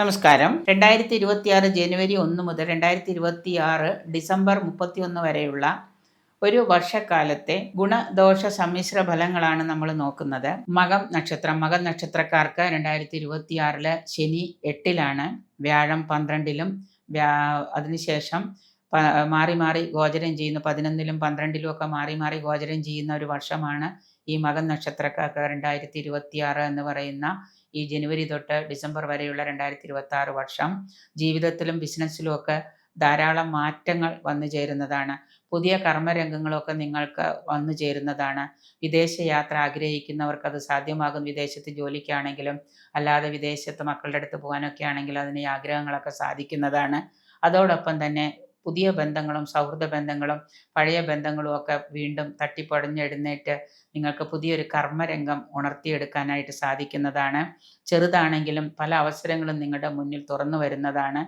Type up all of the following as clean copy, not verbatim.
നമസ്കാരം. 2026 ജനുവരി 1 മുതൽ 2026 ഡിസംബർ 31 വരെയുള്ള ഒരു വർഷക്കാലത്തെ ഗുണദോഷ സമ്മിശ്ര ഫലങ്ങളാണ് നമ്മൾ നോക്കുന്നത്. മകം നക്ഷത്രക്കാർക്ക് 2026 ശനി 8-ലാണ്, വ്യാഴം 12-ലും, അതിനുശേഷം മാറി മാറി ഗോചരം ചെയ്യുന്ന 11-ലും 12-ലും ഒക്കെ മാറി മാറി ഗോചരം ചെയ്യുന്ന ഒരു വർഷമാണ് ഈ മകം നക്ഷത്രക്കാർക്ക് 2026 എന്ന് പറയുന്ന ഈ ജനുവരി തൊട്ട് ഡിസംബർ വരെയുള്ള 2026 വർഷം. ജീവിതത്തിലും ബിസിനസ്സിലും ഒക്കെ ധാരാളം മാറ്റങ്ങൾ വന്നു ചേരുന്നതാണ്. പുതിയ കർമ്മരംഗങ്ങളൊക്കെ നിങ്ങൾക്ക് വന്നു ചേരുന്നതാണ്. വിദേശ യാത്ര ആഗ്രഹിക്കുന്നവർക്ക് അത് സാധ്യമാകും. വിദേശത്ത് ജോലിക്കാണെങ്കിലും അല്ലാതെ വിദേശത്ത് മക്കളുടെ അടുത്ത് പോകാനൊക്കെ ആണെങ്കിലും അതിന് ആഗ്രഹങ്ങളൊക്കെ സാധിക്കുന്നതാണ്. അതോടൊപ്പം തന്നെ പുതിയ ബന്ധങ്ങളും സൗഹൃദ ബന്ധങ്ങളും പഴയ ബന്ധങ്ങളും ഒക്കെ വീണ്ടും തട്ടിപ്പടഞ്ഞെഴുന്നേറ്റ് നിങ്ങൾക്ക് പുതിയൊരു കർമ്മരംഗം ഉണർത്തിയെടുക്കാനായിട്ട് സാധിക്കുന്നതാണ്. ചെറുതാണെങ്കിലും പല അവസരങ്ങളും നിങ്ങളുടെ മുന്നിൽ തുറന്നു വരുന്നതാണ്.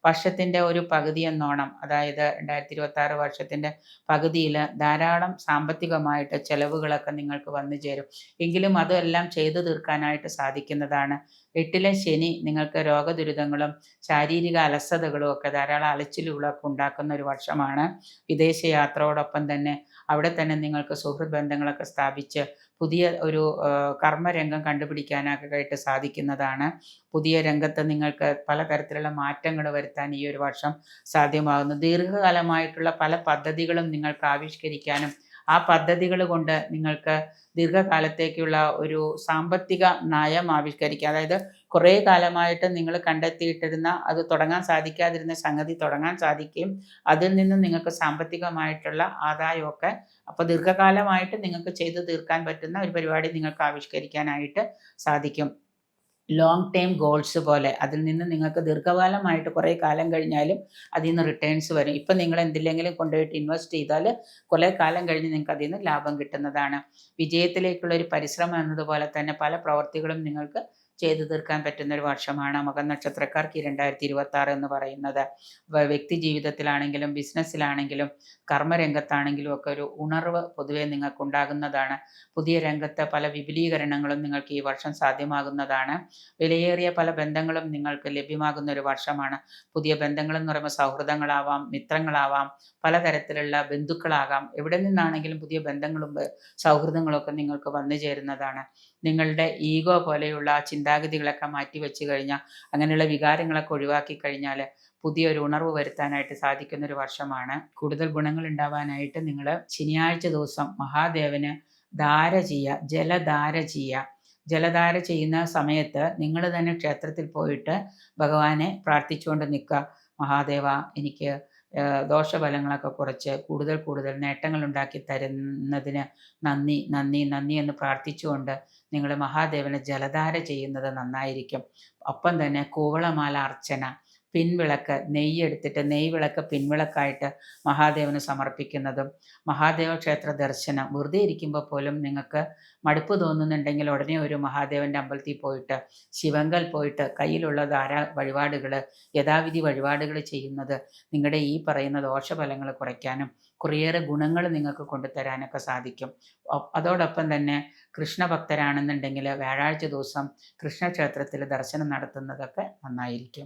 വർഷത്തിൻ്റെ ഒരു പകുതി എന്നോണം, അതായത് 2026 വർഷത്തിൻ്റെ പകുതിയിൽ ധാരാളം സാമ്പത്തികമായിട്ട് ചെലവുകളൊക്കെ നിങ്ങൾക്ക് വന്നു ചേരും. എങ്കിലും അതെല്ലാം ചെയ്തു തീർക്കാനായിട്ട് സാധിക്കുന്നതാണ്. 8-ലെ ശനി നിങ്ങൾക്ക് രോഗദുരിതങ്ങളും ശാരീരിക അലസതകളും ഒക്കെ ധാരാളം അലച്ചിലുകളൊക്കെ ഉണ്ടാക്കുന്ന ഒരു വർഷമാണ്. വിദേശ യാത്രയോടൊപ്പം തന്നെ അവിടെ തന്നെ നിങ്ങൾക്ക് സുഹൃത്ത് ബന്ധങ്ങളൊക്കെ സ്ഥാപിച്ച് പുതിയ ഒരു കർമ്മരംഗം കണ്ടുപിടിക്കാനൊക്കെ സാധിക്കുന്നതാണ്. പുതിയ രംഗത്ത് നിങ്ങൾക്ക് പലതരത്തിലുള്ള മാറ്റങ്ങൾ വരുത്താൻ ഈ ഒരു വർഷം സാധ്യമാകുന്നു. ദീർഘകാലമായിട്ടുള്ള പല പദ്ധതികളും നിങ്ങൾക്ക് ആവിഷ്കരിക്കാനും ആ പദ്ധതികൾ കൊണ്ട് നിങ്ങൾക്ക് ദീർഘകാലത്തേക്കുള്ള ഒരു സാമ്പത്തിക നയം ആവിഷ്കരിക്കുക, അതായത് കുറേ കാലമായിട്ട് നിങ്ങൾ കണ്ടെത്തിയിട്ടിരുന്ന അത് തുടങ്ങാൻ സാധിക്കാതിരുന്ന സംഗതി തുടങ്ങാൻ സാധിക്കുകയും അതിൽ നിന്ന് നിങ്ങൾക്ക് സാമ്പത്തികമായിട്ടുള്ള ആദായമൊക്കെ അപ്പോൾ ദീർഘകാലമായിട്ട് നിങ്ങൾക്ക് ചെയ്തു തീർക്കാൻ പറ്റുന്ന ഒരു പരിപാടി നിങ്ങൾക്ക് ആവിഷ്കരിക്കാനായിട്ട് സാധിക്കും. ലോങ് ടൈം ഗോൾസ് പോലെ അതിൽ നിന്ന് നിങ്ങൾക്ക് ദീർഘകാലമായിട്ട് കുറേ കാലം കഴിഞ്ഞാലും അതിൽ നിന്ന് റിട്ടേൺസ് വരും. ഇപ്പം നിങ്ങൾ എന്തിലെങ്കിലും കൊണ്ടുപോയിട്ട് ഇൻവെസ്റ്റ് ചെയ്താൽ കുറേ കാലം കഴിഞ്ഞ് നിങ്ങൾക്ക് അതിൽ നിന്ന് ലാഭം കിട്ടുന്നതാണ്. വിജയത്തിലേക്കുള്ള ഒരു പരിശ്രമം എന്നതുപോലെ തന്നെ പല പ്രവർത്തികളും നിങ്ങൾക്ക് ചെയ്തു തീർക്കാൻ പറ്റുന്ന ഒരു വർഷമാണ് മകം നക്ഷത്രക്കാർക്ക് 2026 എന്ന് പറയുന്നത്. വ്യക്തി ജീവിതത്തിലാണെങ്കിലും ബിസിനസ്സിലാണെങ്കിലും കർമ്മരംഗത്താണെങ്കിലും ഒക്കെ ഒരു ഉണർവ് പൊതുവെ നിങ്ങൾക്കുണ്ടാകുന്നതാണ്. പുതിയ രംഗത്തെ പല വിപുലീകരണങ്ങളും നിങ്ങൾക്ക് ഈ വർഷം സാധ്യമാകുന്നതാണ്. വിലയേറിയ പല ബന്ധങ്ങളും നിങ്ങൾക്ക് ലഭ്യമാകുന്ന ഒരു വർഷമാണ്. പുതിയ ബന്ധങ്ങളെന്ന് പറയുമ്പോൾ സൗഹൃദങ്ങളാവാം, മിത്രങ്ങളാവാം, പലതരത്തിലുള്ള ബന്ധുക്കളാകാം. എവിടെ നിന്നാണെങ്കിലും പുതിയ ബന്ധങ്ങളും സൗഹൃദങ്ങളും ഒക്കെ നിങ്ങൾക്ക് വന്നു ചേരുന്നതാണ്. നിങ്ങളുടെ ഈഗോ പോലെയുള്ള ചിന്താഗതികളൊക്കെ മാറ്റി വെച്ച് കഴിഞ്ഞാൽ, അങ്ങനെയുള്ള വികാരങ്ങളൊക്കെ ഒഴിവാക്കി കഴിഞ്ഞാൽ പുതിയൊരു ഉണർവ് വരുത്താനായിട്ട് സാധിക്കുന്നൊരു വർഷമാണ്. കൂടുതൽ ഗുണങ്ങൾ ഉണ്ടാവാനായിട്ട് നിങ്ങൾ ശനിയാഴ്ച ദിവസം മഹാദേവന് ധാര ചെയ്യുക, ജലധാര ചെയ്യുക. ജലധാര ചെയ്യുന്ന സമയത്ത് നിങ്ങൾ തന്നെ ക്ഷേത്രത്തിൽ പോയിട്ട് ഭഗവാനെ പ്രാർത്ഥിച്ചുകൊണ്ട് നിൽക്കുക. മഹാദേവ, എനിക്ക് ദോഷഫലങ്ങളൊക്കെ കുറച്ച് കൂടുതൽ നേട്ടങ്ങൾ ഉണ്ടാക്കി തരുന്നതിന് നന്ദി നന്ദി നന്ദി എന്ന് പ്രാർത്ഥിച്ചുകൊണ്ട് നിങ്ങൾ മഹാദേവന് ജലധാര ചെയ്യുന്നത് നന്നായിരിക്കും. ഒപ്പം തന്നെ കൂവളമാല അർച്ചന, പിൻവിളക്ക്, നെയ്യെടുത്തിട്ട് നെയ്വിളക്ക് പിൻവിളക്കായിട്ട് മഹാദേവന് സമർപ്പിക്കുന്നതും, മഹാദേവ ക്ഷേത്ര ദർശനം, വെറുതെ ഇരിക്കുമ്പോൾ പോലും നിങ്ങൾക്ക് മടുപ്പ് തോന്നുന്നുണ്ടെങ്കിൽ ഉടനെ ഒരു മഹാദേവൻ്റെ അമ്പലത്തിൽ പോയിട്ട് ശിവങ്കൽ പോയിട്ട് കയ്യിലുള്ള വഴിപാടുകൾ, യഥാവിധി വഴിപാടുകൾ ചെയ്യുന്നത് നിങ്ങളുടെ ഈ പറയുന്ന ദോഷഫലങ്ങൾ കുറയ്ക്കാനും കുറേയേറെ ഗുണങ്ങൾ നിങ്ങൾക്ക് കൊണ്ടുതരാനൊക്കെ സാധിക്കും. അതോടൊപ്പം തന്നെ കൃഷ്ണഭക്തരാണെന്നുണ്ടെങ്കിൽ വ്യാഴാഴ്ച ദിവസം കൃഷ്ണക്ഷേത്രത്തിൽ ദർശനം നടത്തുന്നതൊക്കെ നന്നായിരിക്കും.